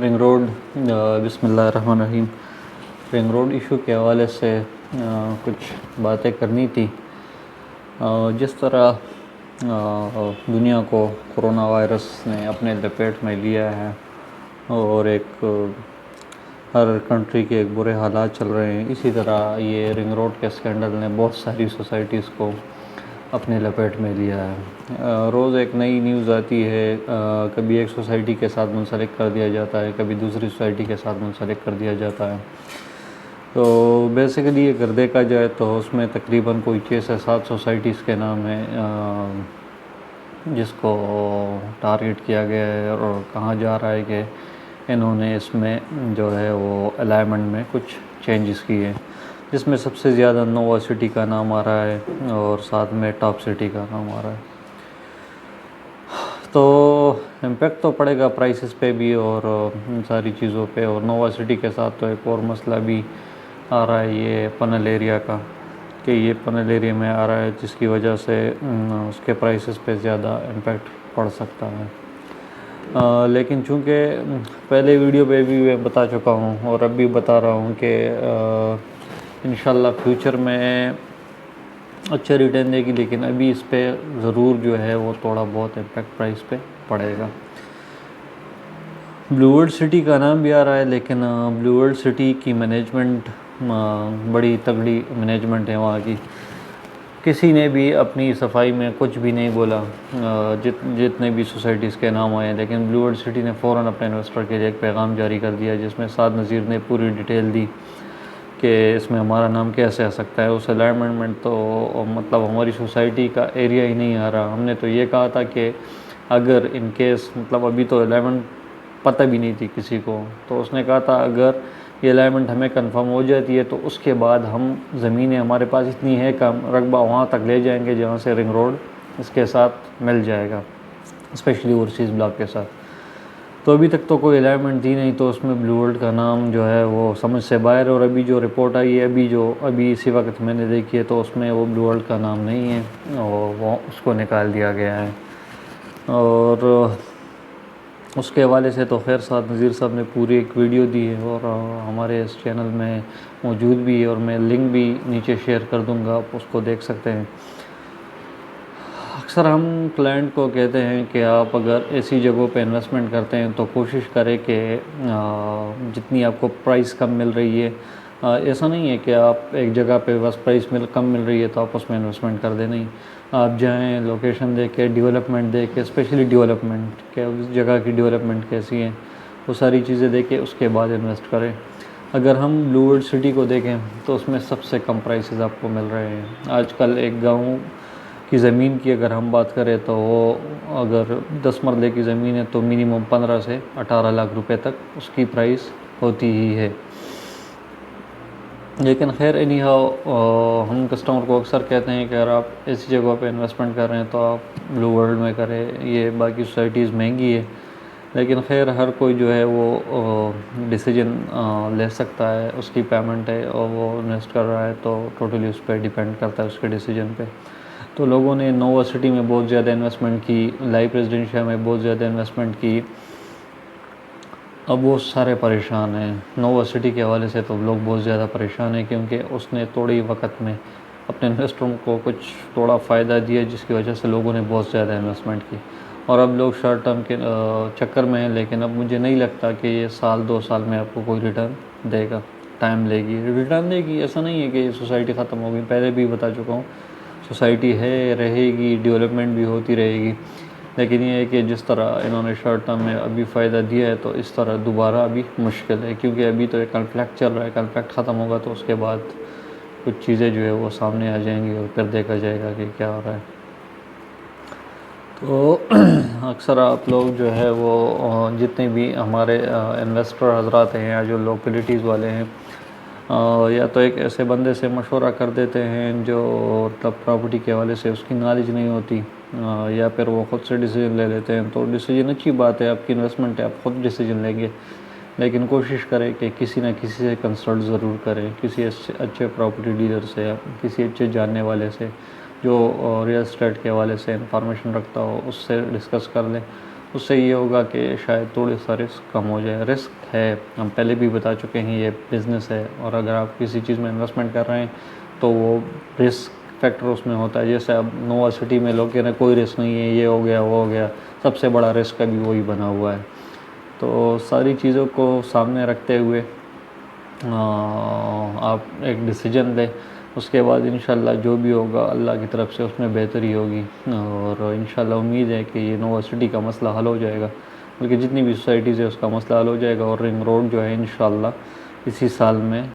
Ring road बिस्मिल्लाहिर्रहमानिर्रहीम। Ring road issue के हवाले से कुछ बातें करनी थी। जिस तरह दुनिया को कोरोना वायरस ने अपने लपेट में लिया है और हर कंट्री के एक बुरे हालात चल रहे हैं, इसी तरह ये रिंग रोड के स्कैंडल ने बहुत सारी सोसाइटीज़ को अपने लपेट में लिया है। रोज़ एक नई न्यूज़ आती है। कभी एक सोसाइटी के साथ मुंसलिक कर दिया जाता है, कभी दूसरी सोसाइटी के साथ मुंसलिक कर दिया जाता है। तो बेसिकली अगर देखा जाए तो उसमें तकरीबन कोई 6 से 7 सोसाइटीज़ के नाम हैं जिसको टारगेट किया गया है और कहा जा रहा है कि इन्होंने इसमें जो है वो अलाइनमेंट में कुछ चेंजेस किए, जिसमें सबसे ज़्यादा नोवा सिटी का नाम आ रहा है और साथ में टॉप सिटी का नाम आ रहा है। तो इम्पेक्ट तो पड़ेगा प्राइसेस पे भी और इन सारी चीज़ों पे। और नोवा सिटी के साथ तो एक और मसला भी आ रहा है ये पनल एरिया का, कि ये पनल एरिया में आ रहा है, जिसकी वजह से उसके प्राइसेस पे ज़्यादा इम्पेक्ट पड़ सकता है। लेकिन चूँकि पहले वीडियो पे भी मैं बता चुका हूँ और अब भी बता रहा हूँ कि इंशाल्लाह फ्यूचर में अच्छे रिटर्न देगी, लेकिन अभी इस पे ज़रूर जो है वो थोड़ा बहुत इम्पेक्ट प्राइस पे पड़ेगा। ब्लू वर्ल्ड सिटी का नाम भी आ रहा है, लेकिन ब्लू वर्ल्ड सिटी की मैनेजमेंट बड़ी तगड़ी मैनेजमेंट है वहाँ की। किसी ने भी अपनी सफाई में कुछ भी नहीं बोला। जितने भी सोसाइटीज़ के नाम आए, लेकिन ब्लू वर्ल्ड सिटी ने फ़ौरन अपने इन्वेस्टर के लिए एक पैगाम जारी कर दिया, जिसमें साद नज़ीर ने पूरी डिटेल दी कि इसमें हमारा नाम कैसे आ सकता है। उस अलाइनमेंट में तो मतलब हमारी सोसाइटी का एरिया ही नहीं आ रहा। हमने तो ये कहा था कि अगर इन केस मतलब अभी तो अलाइनमेंट पता भी नहीं थी किसी को, तो उसने कहा था अगर ये अलाइनमेंट हमें कंफर्म हो जाती है तो उसके बाद हम ज़मीनें हमारे पास इतनी है कम रकबा वहाँ तक ले जाएंगे जहाँ से रिंग रोड इसके साथ मिल जाएगा, स्पेशली ओवरसीज़ ब्लॉक के साथ। तो अभी तक तो कोई अलाइनमेंट दी नहीं, तो उसमें ब्लू वर्ल्ड का नाम जो है वो समझ से बाहर है। और अभी जो रिपोर्ट आई है, अभी इसी वक्त मैंने देखी है, तो उसमें वो ब्लू वर्ल्ड का नाम नहीं है और वो उसको निकाल दिया गया है। और उसके हवाले से तो खैर साद नज़ीर साहब ने पूरी एक वीडियो दी है और हमारे इस चैनल में मौजूद भी है और मैं लिंक भी नीचे शेयर कर दूंगा, आप उसको देख सकते हैं। अक्सर हम क्लाइंट को कहते हैं कि आप अगर ऐसी जगहों पे इन्वेस्टमेंट करते हैं तो कोशिश करें कि जितनी आपको प्राइस कम मिल रही है, ऐसा नहीं है कि आप एक जगह पे बस प्राइस कम मिल रही है तो आप उसमें इन्वेस्टमेंट कर दें। नहीं, आप जाएं लोकेशन देख के, डेवलपमेंट देख के, स्पेशली डेवलपमेंट क्या उस जगह की डेवलपमेंट कैसी है, वो सारी चीज़ें देख के उसके बाद इन्वेस्ट करें। अगर हम ब्लू वर्ल्ड सिटी को देखें तो उसमें सबसे कम प्राइसेस आपको मिल रहे हैं। आजकल एक गाँव की ज़मीन की अगर हम बात करें तो वो अगर 10 मरले की ज़मीन है तो मिनिमम 15 से 18 लाख रुपए तक उसकी प्राइस होती ही है। लेकिन खैर एनी हाउ हम कस्टमर को अक्सर कहते हैं कि अगर आप ऐसी जगह पे इन्वेस्टमेंट कर रहे हैं तो आप ब्लू वर्ल्ड में करें, ये बाकी सोसाइटीज़ महंगी है। लेकिन खैर हर कोई जो है वो डिसीजन ले सकता है, उसकी पेमेंट है और वो इन्वेस्ट कर रहा है तो टोटली उस पर डिपेंड करता है उसके डिसीजन पे। तो लोगों ने नोवा सिटी में बहुत ज़्यादा इन्वेस्टमेंट की, लाइफ रेजिडेंशिया में बहुत ज़्यादा इन्वेस्टमेंट की। अब वो सारे परेशान हैं। नोवा सिटी के हवाले से तो लोग बहुत ज़्यादा परेशान हैं, क्योंकि उसने थोड़े ही वक्त में अपने इन्वेस्टरों को कुछ थोड़ा फ़ायदा दिया, जिसकी वजह से लोगों ने बहुत ज़्यादा इन्वेस्टमेंट की। और अब लोग शॉर्ट टर्म के चक्कर में हैं, लेकिन अब मुझे नहीं लगता कि ये साल 2 साल में आपको कोई रिटर्न देगा। टाइम लेगी, रिटर्न देगी। ऐसा नहीं है कि ये सोसाइटी ख़त्म होगी, पहले भी बता चुका हूँ, सोसाइटी है, रहेगी, डेवलपमेंट भी होती रहेगी। लेकिन ये है कि जिस तरह इन्होंने शॉर्ट टर्म में अभी फ़ायदा दिया है, तो इस तरह दोबारा अभी मुश्किल है, क्योंकि अभी तो एक कॉन्फ्लिक्ट चल रहा है। कॉन्फ्लिक्ट ख़त्म होगा तो उसके बाद कुछ चीज़ें जो है वो सामने आ जाएंगी और फिर देखा जाएगा कि क्या हो रहा है। तो अक्सर आप लोग जो है वो जितने भी हमारे इन्वेस्टर हजरात हैं या जो लोकेलिटीज़ वाले हैं, या तो एक ऐसे बंदे से मशवरा कर देते हैं जो मतलब प्रॉपर्टी के हवाले से उसकी नॉलेज नहीं होती, या फिर वो ख़ुद से डिसीजन ले लेते हैं। तो डिसीजन अच्छी बात है, आपकी इन्वेस्टमेंट है, आप ख़ुद डिसीजन लेंगे, लेकिन कोशिश करें कि किसी न किसी से कंसल्ट ज़रूर करें, किसी अच्छे प्रॉपर्टी डीलर से या किसी अच्छे जानने वाले से जो रियल एस्टेट के हवाले से इंफॉर्मेशन रखता हो, उससे डिस्कस कर लें उससे ये होगा कि शायद थोड़े सा रिस्क कम हो जाए। रिस्क है, हम पहले भी बता चुके हैं, ये बिज़नेस है और अगर आप किसी चीज़ में इन्वेस्टमेंट कर रहे हैं तो वो रिस्क फैक्टर उसमें होता है। जैसे अब नोवा सिटी में लोग कह रहे हैं कोई रिस्क नहीं है, ये हो गया वो हो गया, सबसे बड़ा रिस्क अभी वही बना हुआ है। तो सारी चीज़ों को सामने रखते हुए आप एक डिसीजन लें, उसके बाद इंशाल्लाह जो भी होगा अल्लाह की तरफ से उसमें बेहतरी होगी और इंशाल्लाह उम्मीद है कि ये नोवा सिटी का मसला हल हो जाएगा, बल्कि जितनी भी सोसाइटीज़ है उसका मसला हल हो जाएगा और रिंग रोड जो है इंशाल्लाह इसी साल में